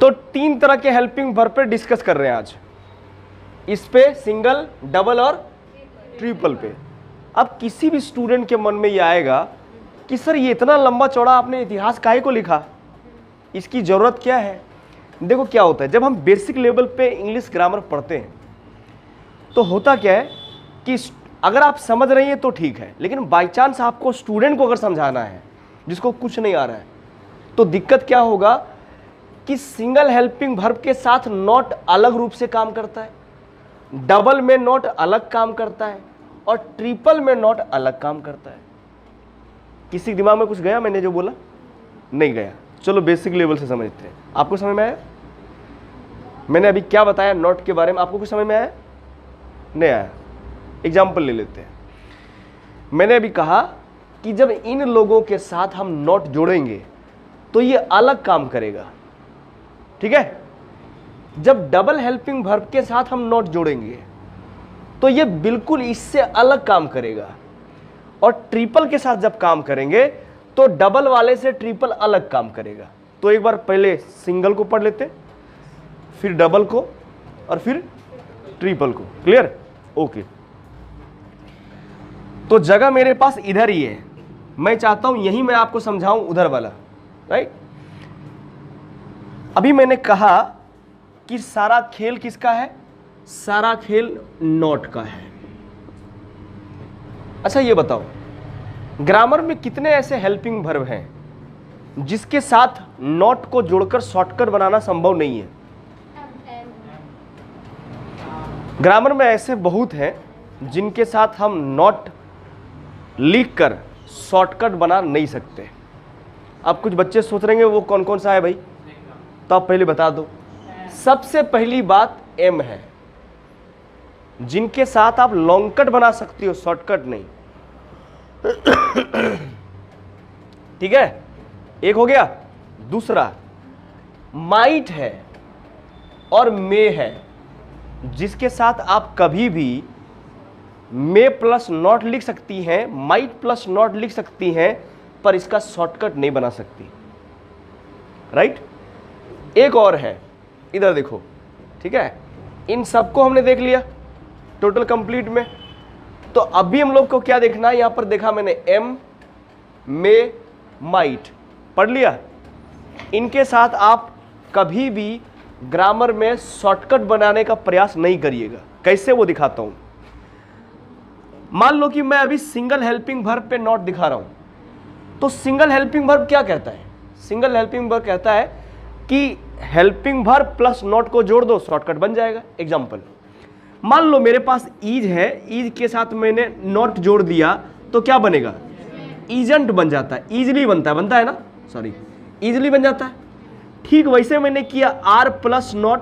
तो 3 तरह के हेल्पिंग वर्ब पे डिस्कस कर रहे हैं आज, इस पे, सिंगल, डबल और ट्रिपल पे। अब किसी भी स्टूडेंट के मन में ये आएगा कि सर ये इतना लंबा चौड़ा आपने इतिहास काहे को लिखा, इसकी ज़रूरत क्या है। देखो क्या होता है, जब हम बेसिक लेवल पे इंग्लिश ग्रामर पढ़ते हैं तो होता क्या है कि अगर आप समझ रही हैं तो ठीक है, लेकिन बाय चांस आपको स्टूडेंट को अगर समझाना है जिसको कुछ नहीं आ रहा है, तो दिक्कत क्या होगा कि सिंगल हेल्पिंग वर्ब के साथ नॉट अलग रूप से काम करता है, डबल में नॉट अलग काम करता है और ट्रिपल में नॉट अलग काम करता है। किसी दिमाग में कुछ गया मैंने जो बोला? नहीं गया। चलो बेसिक लेवल से समझते हैं। आपको समझ में आया मैंने अभी क्या बताया नॉट के बारे में? आपको कुछ समझ में आया? नहीं आया? एग्जाम्पल ले लेते हैं। मैंने अभी कहा कि जब इन लोगों के साथ हम नॉट जोड़ेंगे तो ये अलग काम करेगा, ठीक है। जब डबल हेल्पिंग वर्ब के साथ हम नॉट जोड़ेंगे तो ये बिल्कुल इससे अलग काम करेगा, और ट्रिपल के साथ जब काम करेंगे तो डबल वाले से ट्रिपल अलग काम करेगा। तो एक बार पहले सिंगल को पढ़ लेते, फिर डबल को और फिर ट्रिपल को। क्लियर? ओके। तो जगह मेरे पास इधर ही है, मैं चाहता हूं यही मैं आपको समझाऊं उधर वाला, राइट। अभी मैंने कहा कि सारा खेल किसका है? सारा खेल नॉट का है। अच्छा ये बताओ, ग्रामर में कितने ऐसे हेल्पिंग वर्ब हैं जिसके साथ नॉट को जोड़कर शॉर्टकट बनाना संभव नहीं है? ग्रामर में ऐसे बहुत हैं जिनके साथ हम नॉट लिखकर शॉर्टकट बना नहीं सकते। अब कुछ बच्चे सोच रहे हैं वो कौन कौन सा है भाई, तो आप पहले बता दो। सबसे पहली बात एम है, जिनके साथ आप लॉन्ग कट बना सकती हो, शॉर्टकट नहीं। ठीक है, एक हो गया। दूसरा माइट है और मे है, जिसके साथ आप कभी भी मे प्लस नॉट लिख सकती हैं, माइट प्लस नॉट लिख सकती हैं, पर इसका शॉर्टकट नहीं बना सकती, राइट। एक और है, इधर देखो, ठीक है। इन सबको हमने देख लिया टोटल कंप्लीट में। तो अभी हम लोग को क्या देखना है? यहां पर देखा मैंने एम, मे, माइट पढ़ लिया। इनके साथ आप कभी भी ग्रामर में शॉर्टकट बनाने का प्रयास नहीं करिएगा। कैसे, वो दिखाता हूं। मान लो कि मैं अभी सिंगल हेल्पिंग वर्ब पे नॉट दिखा रहा हूं, तो सिंगल हेल्पिंग वर्ब क्या कहता है? सिंगल हेल्पिंग वर्ब कहता है कि हेल्पिंग वर्ब प्लस नॉट को जोड़ दो, शॉर्टकट बन जाएगा। एग्जांपल, मान लो मेरे पास ईज है, ईज के साथ मैंने नॉट जोड़ दिया तो क्या बनेगा? ईजेंट बन जाता है। ईजिली बनता है ना, सॉरी, ईजिली बन जाता है। ठीक वैसे मैंने किया आर प्लस नॉट,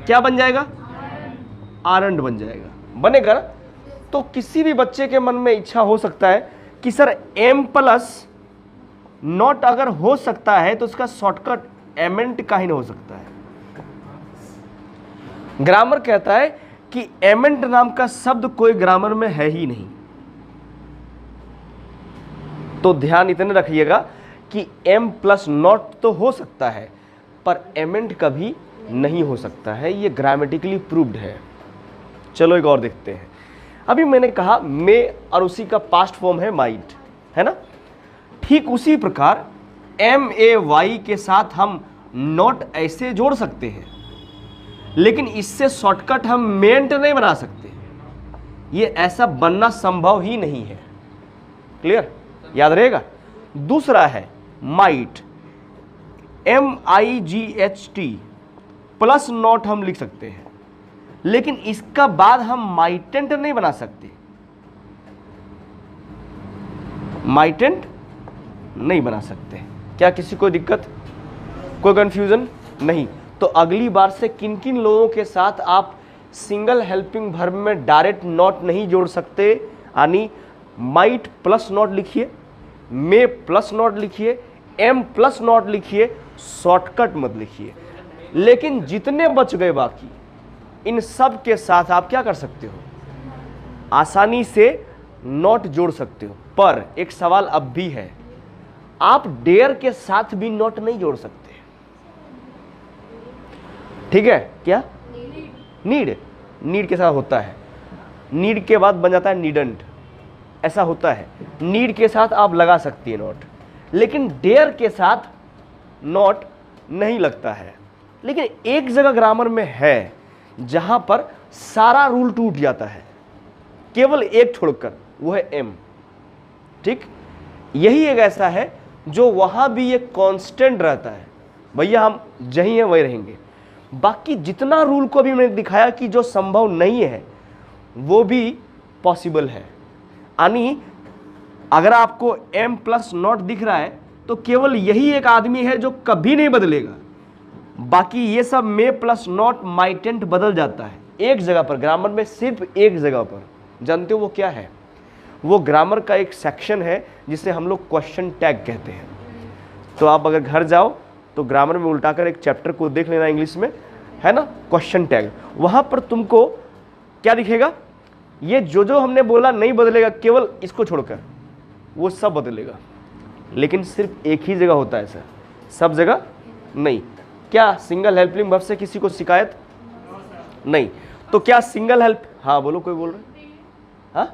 क्या बन जाएगा? आरंड बन जाएगा, बनेगा ना। तो किसी भी बच्चे के मन में इच्छा हो सकता है कि सर एम प्लस नॉट अगर हो सकता है तो उसका शॉर्टकट एमेंट का ही नहीं हो सकता है। ग्रामर कहता है कि एमेंट नाम का शब्द कोई ग्रामर में है ही नहीं। तो ध्यान इतने रखिएगा कि एम प्लस नॉट तो हो सकता है, पर एमेंट कभी नहीं हो सकता है। ये ग्रामेटिकली प्रूव्ड है। चलो एक और देखते हैं। अभी मैंने कहा मे और उसी का पास्ट फॉर्म है माइट, है ना। ठीक उसी प्रकार एम ए वाई के साथ हम नॉट ऐसे जोड़ सकते हैं, लेकिन इससे शॉर्टकट हम मेंट नहीं बना सकते। ये ऐसा बनना संभव ही नहीं है। क्लियर? याद रहेगा। दूसरा है माइट, MIGHT प्लस नॉट हम लिख सकते हैं, लेकिन इसका बाद हम माइटेंट नहीं बना सकते। माइटेंट नहीं बना सकते। क्या किसी को दिक्कत, कोई कंफ्यूजन? नहीं। तो अगली बार से किन किन लोगों के साथ आप सिंगल हेल्पिंग वर्ब में डायरेक्ट नॉट नहीं जोड़ सकते, यानी माइट प्लस नॉट लिखिए, मे प्लस नॉट लिखिए, एम प्लस नॉट लिखिए, शॉर्टकट मत लिखिए। लेकिन जितने बच गए बाकी, इन सब के साथ आप क्या कर सकते हो? आसानी से नॉट जोड़ सकते हो। पर एक सवाल अब भी है, आप डेयर के साथ भी नॉट नहीं जोड़ सकते। ठीक है, क्या नीड, नीड के साथ होता है, नीड के बाद बन जाता है नीडंट, ऐसा होता है। नीड के साथ आप लगा सकती है नॉट, लेकिन डेयर के साथ नॉट नहीं लगता है। लेकिन एक जगह ग्रामर में है जहां पर सारा रूल टूट जाता है, केवल एक छोड़कर, वो है एम। ठीक, यही एक ऐसा है जो वहां भी एक कांस्टेंट रहता है, भैया हम जहीं हैं वही रहेंगे। बाकी जितना रूल को भी मैंने दिखाया कि जो संभव नहीं है वो भी पॉसिबल है। यानी अगर आपको एम प्लस नॉट दिख रहा है तो केवल यही एक आदमी है जो कभी नहीं बदलेगा, बाकी ये सब मे प्लस नॉट माइटेंट बदल जाता है एक जगह पर, ग्रामर में सिर्फ एक जगह पर। जानते हो वो क्या है? वो ग्रामर का एक सेक्शन है जिसे हम लोग क्वेश्चन टैग कहते हैं। तो आप अगर घर जाओ तो ग्रामर में उल्टाकर एक चैप्टर को देख लेना इंग्लिश में, है ना, क्वेश्चन टैग। वहां पर तुमको क्या दिखेगा? ये जो हमने बोला नहीं बदलेगा, केवल इसको छोड़कर वो सब बदलेगा। लेकिन सिर्फ एक ही जगह होता है सर, सब जगह नहीं। क्या सिंगल हेल्पिंग वर्ब से किसी को शिकायत नहीं? तो क्या सिंगल हेल्प, हाँ बोलो, कोई बोल रहे? हाँ,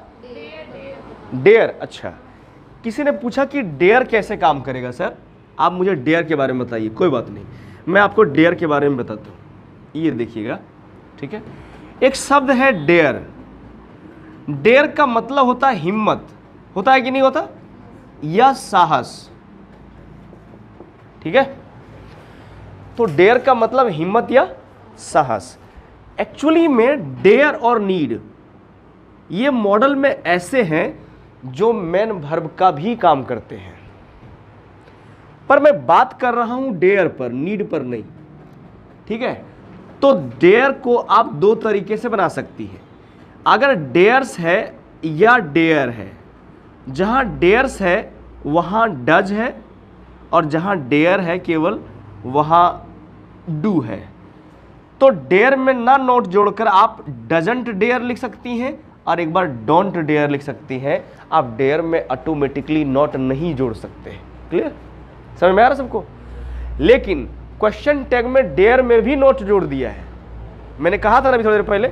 डेयर। अच्छा, किसी ने पूछा कि डेयर कैसे काम करेगा सर, आप मुझे डेयर के बारे में बताइए। कोई बात नहीं, मैं आपको डेयर के बारे में बताता हूँ। ये देखिएगा, ठीक है, एक शब्द है डेयर। डेयर का मतलब होता है हिम्मत, होता है कि नहीं होता, या साहस। ठीक है, तो डेयर का मतलब हिम्मत या साहस। एक्चुअली में डेयर और नीड ये मॉडल में ऐसे हैं जो मेन वर्ब का भी काम करते हैं, पर मैं बात कर रहा हूं डेयर पर, नीड पर नहीं। ठीक है, तो डेयर को आप दो तरीके से बना सकती है। अगर डेयर्स है या डेयर है, जहां डेयर्स है वहां डज है, और जहां डेयर है केवल वहां डू है। तो डेयर में ना नोट जोड़कर आप डजंट डेयर लिख सकती हैं, और एक बार डोंट डेयर लिख सकती हैं। आप डेयर में ऑटोमेटिकली नॉट नहीं जोड़ सकते। क्लियर, समझ में आ रहा सबको? लेकिन क्वेश्चन टैग में डेयर में भी नोट जोड़ दिया है। मैंने कहा था ना अभी थोड़ी देर पहले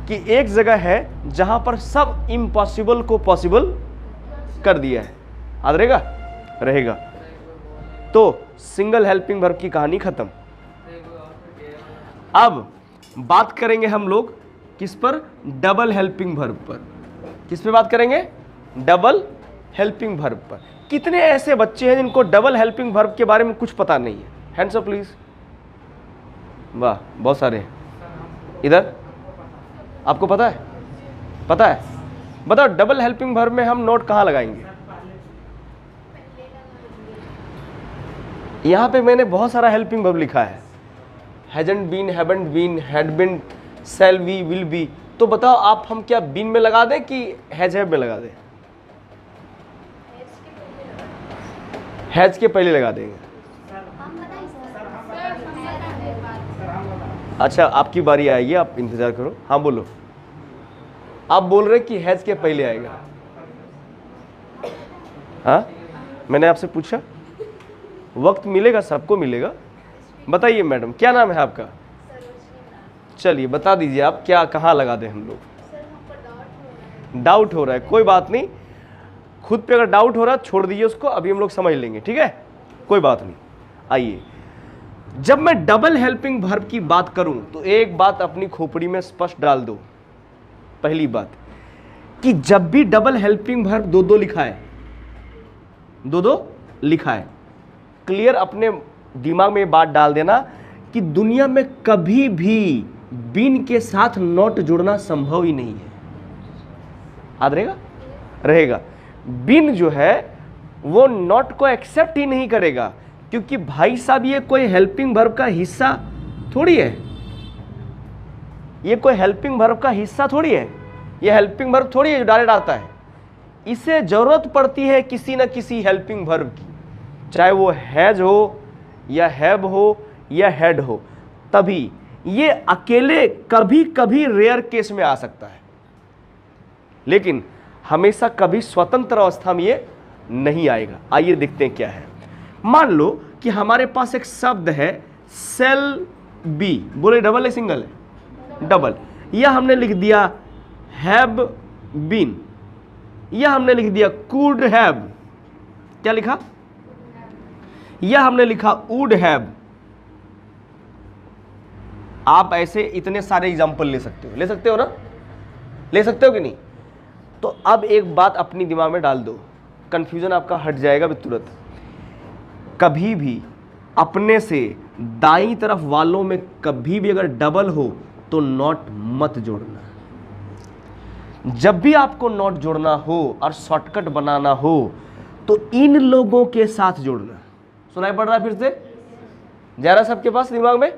कि एक जगह है जहां पर सब इम्पॉसिबल को पॉसिबल कर दिया है। याद रहेगा? रहेगा। तो सिंगल हेल्पिंग वर्ब की कहानी खत्म। अब बात करेंगे हम लोग किस पर? डबल हेल्पिंग वर्ब पर। किस पे बात करेंगे? डबल हेल्पिंग वर्ब पर। कितने ऐसे बच्चे हैं जिनको डबल हेल्पिंग वर्ब के बारे में कुछ पता नहीं है? Hands up please. वाह, बहुत सारे हैं। इधर आपको पता है? पता है? बताओ डबल हेल्पिंग वर्ब में हम नोट कहां लगाएंगे? यहां पे मैंने बहुत सारा हेल्पिंग वर्ब लिखा है, hasn't been, haven't been, had been, shall be, will be. तो बताओ आप हम क्या बीन में लगा दें कि हैज हैव में लगा दें? हैज के पहले लगा देंगे। अच्छा, आपकी बारी आएगी, आप इंतजार करो। हाँ बोलो, आप बोल रहे कि हैज के पहले आएगा। हाँ, मैंने आपसे पूछा, वक्त मिलेगा, सबको मिलेगा। बताइए मैडम, क्या नाम है आपका? चलिए बता दीजिए आप, क्या कहाँ लगा दें हम लोग? डाउट हो रहा है, कोई बात नहीं, खुद पे अगर डाउट हो रहा है छोड़ दीजिए उसको, अभी हम लोग समझ लेंगे। ठीक है, कोई बात नहीं। आइए, जब मैं डबल हेल्पिंग वर्ब की बात करूं तो एक बात अपनी खोपड़ी में स्पष्ट डाल दो। पहली बात कि जब भी डबल हेल्पिंग वर्ब दो दो लिखा है, दो दो लिखा है, क्लियर अपने दिमाग में बात डाल देना कि दुनिया में कभी भी बीन के साथ नॉट जोड़ना संभव ही नहीं है। याद रहेगा? रहेगा। बीन जो है वो नॉट को एक्सेप्ट ही नहीं करेगा, क्योंकि भाई साहब ये कोई हेल्पिंग वर्ब का हिस्सा थोड़ी है। ये कोई हेल्पिंग वर्ब का हिस्सा थोड़ी है, ये हेल्पिंग वर्ब थोड़ी है जो डायरेक्ट आता है। इसे जरूरत पड़ती है किसी ना किसी हेल्पिंग वर्ब की, चाहे वो हैज हो या हैव हो या हैड हो, तभी। ये अकेले कभी कभी रेयर केस में आ सकता है, लेकिन हमेशा कभी स्वतंत्र अवस्था में ये नहीं आएगा। आइए देखते हैं क्या है। मान लो कि हमारे पास एक शब्द है सेल बी, बोले डबल है सिंगल है? डबल। यह हमने लिख दिया हैव बीन, यह हमने लिख दिया कुड हैव, क्या लिखा? यह हमने लिखा वुड हैव। आप ऐसे इतने सारे एग्जाम्पल ले सकते हो ना? ले सकते हो कि नहीं? तो अब एक बात अपनी दिमाग में डाल दो, कंफ्यूजन आपका हट जाएगा तुरंत। कभी भी अपने से दाईं तरफ वालों में कभी भी अगर डबल हो तो नॉट मत जोड़ना। जब भी आपको नॉट जोड़ना हो और शॉर्टकट बनाना हो तो इन लोगों के साथ जोड़ना। सुनाई पड़ रहा है फिर से? जा रहा सबके पास दिमाग में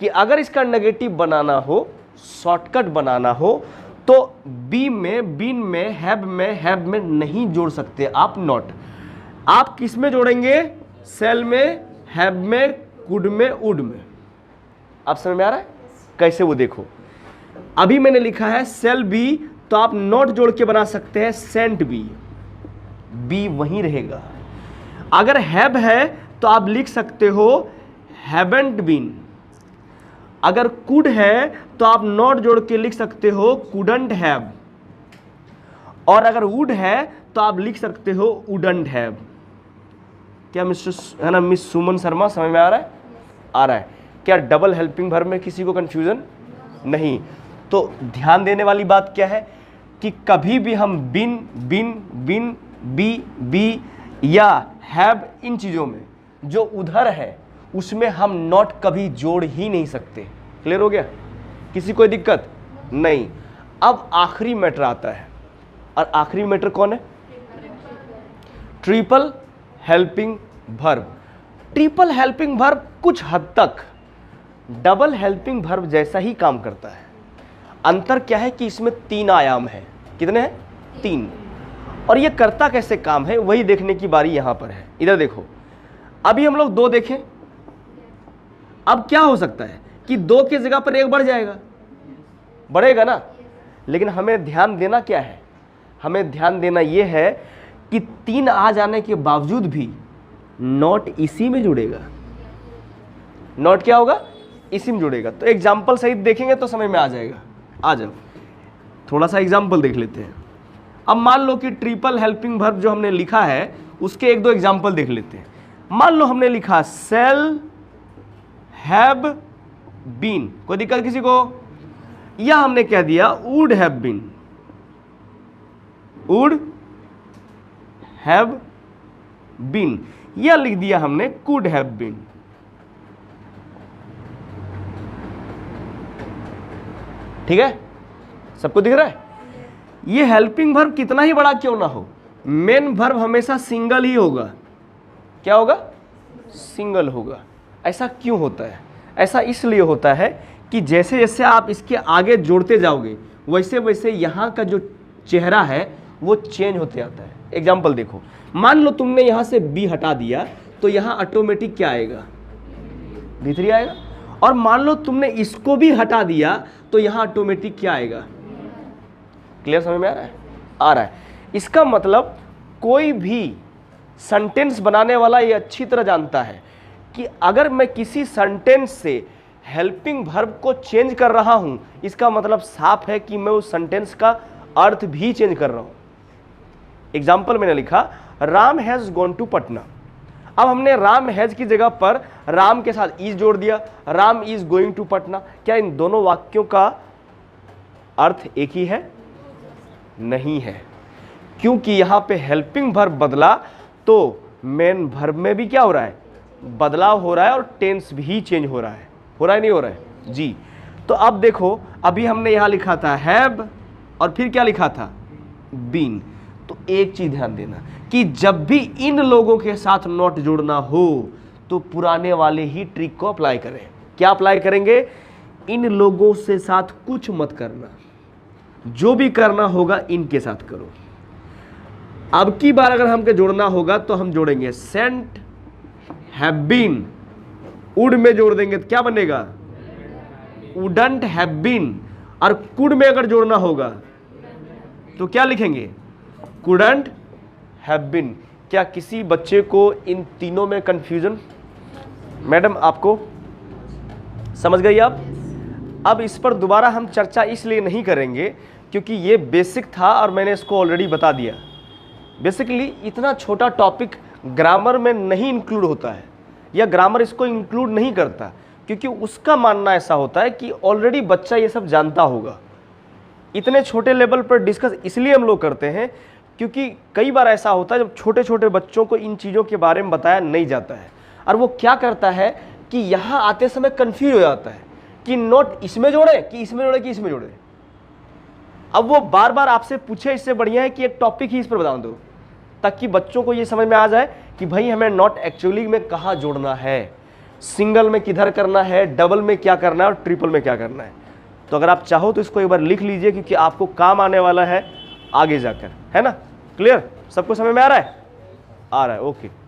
कि अगर इसका नेगेटिव बनाना हो, शॉर्टकट बनाना हो, तो बी में, बीन में, हैव में नहीं जोड़ सकते आप नॉट। आप किस में जोड़ेंगे? सेल में, हैव में, कुड में, वुड में। आप समझ में आ रहा है कैसे? वो देखो, अभी मैंने लिखा है सेल बी, तो आप नॉट जोड़ के बना सकते हैं सेंट बी, बी वहीं रहेगा। अगर हैव है तो आप लिख सकते हो हैवेंट बीन। अगर कुड है तो आप नॉट जोड़ के लिख सकते हो कुडंट हैव, और अगर वुड है तो आप लिख सकते हो वुडंट हैव। क्या मिस सुमन शर्मा समझ में आ रहा है? आ रहा है। क्या डबल हेल्पिंग वर्ब में किसी को कंफ्यूजन नहीं? तो ध्यान देने वाली बात क्या है कि कभी भी हम बिन, बी या हैव, इन चीजों में जो उधर है उसमें हम नॉट कभी जोड़ ही नहीं सकते। क्लियर हो गया? किसी कोई दिक्कत नहीं। अब आखिरी मैटर आता है, और आखिरी मैटर कौन है? Triple helping verb. Triple helping verb कुछ हद तक डबल हेल्पिंग वर्ब जैसा ही काम करता है। अंतर क्या है कि इसमें 3 आयाम है। कितने हैं? 3। और ये करता कैसे काम है वही देखने की बारी यहां पर है। इधर देखो, अभी हम लोग 2 देखें। अब क्या हो सकता है कि 2 की जगह पर 1 बढ़ जाएगा, बढ़ेगा ना? लेकिन हमें ध्यान देना क्या है? हमें ध्यान देना यह है कि 3 आ जाने के बावजूद भी नॉट इसी में जुड़ेगा। नॉट क्या होगा? इसी में जुड़ेगा। तो एग्जाम्पल सहित देखेंगे तो समझ में आ जाएगा। आ जाओ, थोड़ा सा एग्जाम्पल देख लेते हैं। अब मान लो कि ट्रिपल हेल्पिंग वर्ब जो हमने लिखा है उसके 1-2 एग्जाम्पल देख लेते हैं। मान लो हमने लिखा सेल हैव बीन, कोई दिक्कत किसी को? या हमने कह दिया would have been, would have been, या लिख दिया हमने कुड हैव बीन। ठीक है? सबको दिख रहा है? ये हेल्पिंग वर्ब कितना ही बड़ा क्यों ना हो, मेन वर्ब हमेशा सिंगल ही होगा। क्या होगा? सिंगल होगा। ऐसा क्यों होता है? ऐसा इसलिए होता है कि जैसे जैसे आप इसके आगे जोड़ते जाओगे वैसे वैसे यहाँ का जो चेहरा है वो चेंज होते आता है। एग्जाम्पल देखो, मान लो तुमने यहाँ से बी हटा दिया तो यहाँ ऑटोमेटिक क्या आएगा? B3 आएगा। और मान लो तुमने इसको भी हटा दिया तो यहाँ ऑटोमेटिक क्या आएगा? क्लियर समझ में आ रहा है? आ रहा है। इसका मतलब कोई भी सेंटेंस बनाने वाला ये अच्छी तरह जानता है कि अगर मैं किसी सेंटेंस से हेल्पिंग वर्ब को चेंज कर रहा हूं, इसका मतलब साफ है कि मैं उस सेंटेंस का अर्थ भी चेंज कर रहा हूं। एग्जाम्पल मैंने लिखा Ram has gone to Patna. अब हमने राम हैज की जगह पर राम के साथ इज जोड़ दिया, Ram is going to Patna. क्या इन दोनों वाक्यों का अर्थ एक ही है? नहीं है, क्योंकि यहां पे हेल्पिंग वर्ब बदला तो मेन वर्ब में भी क्या हो रहा है? बदलाव हो रहा है, और टेंस भी चेंज हो रहा है। हो रहा है नहीं हो रहा है जी? तो अब देखो, अभी हमने यहां लिखा था हैव और फिर क्या लिखा था? बीन। तो एक चीज ध्यान देना कि जब भी इन लोगों के साथ नॉट जोड़ना हो तो पुराने वाले ही ट्रिक को अप्लाई करें। क्या अप्लाई करेंगे? इन लोगों से साथ कुछ मत करना, जो भी करना होगा इनके साथ करो। अब की बार अगर हमको जोड़ना होगा तो हम जोड़ेंगे सेंट हैव बीन, वुड में जोड़ देंगे तो क्या बनेगा? Wouldn't have been. और कुड में अगर जोड़ना होगा तो क्या लिखेंगे? Couldn't have been. क्या किसी बच्चे को इन तीनों में कंफ्यूजन? मैडम आपको समझ गई आप? अब इस पर दोबारा हम चर्चा इसलिए नहीं करेंगे क्योंकि ये बेसिक था और मैंने इसको ऑलरेडी बता दिया। बेसिकली इतना छोटा टॉपिक ग्रामर में नहीं इंक्लूड होता है, या ग्रामर इसको इंक्लूड नहीं करता, क्योंकि उसका मानना ऐसा होता है कि ऑलरेडी बच्चा ये सब जानता होगा। इतने छोटे लेवल पर डिस्कस इसलिए हम लोग करते हैं क्योंकि कई बार ऐसा होता है जब छोटे छोटे बच्चों को इन चीज़ों के बारे में बताया नहीं जाता है, और वो क्या करता है कि यहाँ आते समय कंफ्यूज हो जाता है कि नोट इसमें जोड़े कि इसमें जोड़े कि इसमें जोड़े। अब वो बार बार आपसे पूछे, इससे बढ़िया है कि एक टॉपिक ही इस पर बता दो, ताकि बच्चों को ये समझ में आ जाए कि भाई हमें नॉट एक्चुअली में कहाँ जोड़ना है, सिंगल में किधर करना है, डबल में क्या करना है और ट्रिपल में क्या करना है। तो अगर आप चाहो तो इसको एक बार लिख लीजिए, क्योंकि आपको काम आने वाला है आगे जाकर, है ना? क्लियर? सबको समझ में आ रहा है? आ रहा है, ओके।